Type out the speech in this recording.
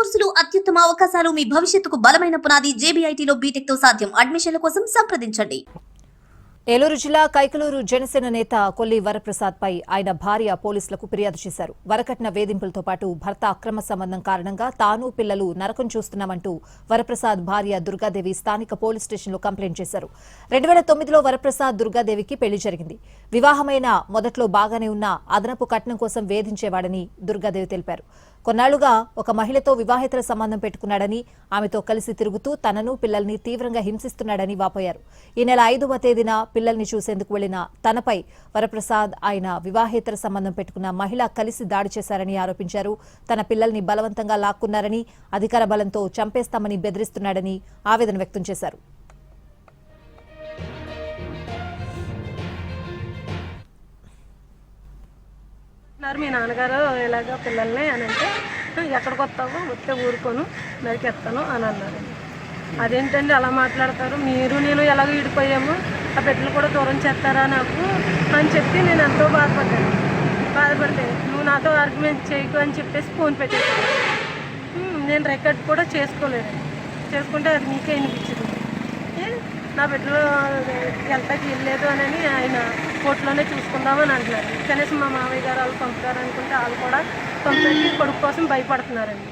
కోర్సులు అత్యుత్తమ అవకాశాలు మీ భవిష్యత్తుకు బలమైన పునాది జేబీఐటీలో బీటెక్ తో సాధ్యం. అడ్మిషన్ల కోసం సంప్రదించండి. ఏలూరు జిల్లా కైకలూరు జనసేన నేత కొల్లి వరప్రసాద్ పై ఆయన భార్య పోలీసులకు ఫిర్యాదు చేశారు. వరకట్న వేధింపులతో పాటు భర్త అక్రమ సంబంధం కారణంగా తాను పిల్లలు నరకం చూస్తున్నామంటూ వరప్రసాద్ భార్య దుర్గాదేవి స్థానిక పోలీస్ స్టేషన్లో కంప్లైంట్ చేశారు. 2009లో వరప్రసాద్ దుర్గాదేవికి పెళ్లి జరిగింది. వివాహమైన మొదట్లో బాగానే ఉన్న అదనపు కట్నం కోసం వేధించేవాడని దుర్గాదేవి తెలిపారు. కొన్నాళ్లుగా ఒక మహిళతో వివాహేతర సంబంధం పెట్టుకున్నాడని, ఆమెతో కలిసి తిరుగుతూ తనను పిల్లల్ని తీవ్రంగా హింసిస్తున్నాడని వాపోయారు. ఈ నెల 5వ తేదీన పిల్లల్ని చూసేందుకు వెళ్లిన తనపై వరప్రసాద్ ఆయన వివాహేతర సంబంధం పెట్టుకున్న మహిళ కలిసి దాడి చేశారని ఆరోపించారు. తన పిల్లల్ని బలవంతంగా లాక్కున్నారని, అధికార బలంతో చంపేస్తామని బెదిరిస్తున్నాడని ఆవేదన వ్యక్తం చేశారు. మీ నాన్నగారు ఇలాగ పిల్లల్ని అని అంటే ఎక్కడికి వస్తావు, వస్తే ఊరుకోను నరికేస్తాను అని అన్నారు. అదేంటండి అలా మాట్లాడతారు, మీరు నేను ఎలాగో విడిపోయాము, ఆ బిడ్డలు కూడా దూరం చేస్తారా నాకు అని చెప్పి నేను ఎంతో బాధపడితే నువ్వు నాతో ఆర్గ్యుమెంట్ చేయకు అని చెప్పేసి ఫోన్ పెట్టేసాను. నేను రికార్డ్ కూడా చేసుకోలేదు. చేసుకుంటే అది మీకే అనిపించింది. నా బిడ్డలు వెళ్తాకి వెళ్ళలేదు అని ఆయన కోర్టులోనే చూసుకుందామని అంటున్నారు. కనీసం మా మామయ్య గారు వాళ్ళు పంపుతారనుకుంటే వాళ్ళు కూడా పంపేసి కొడుకు కోసం భయపడుతున్నారండి.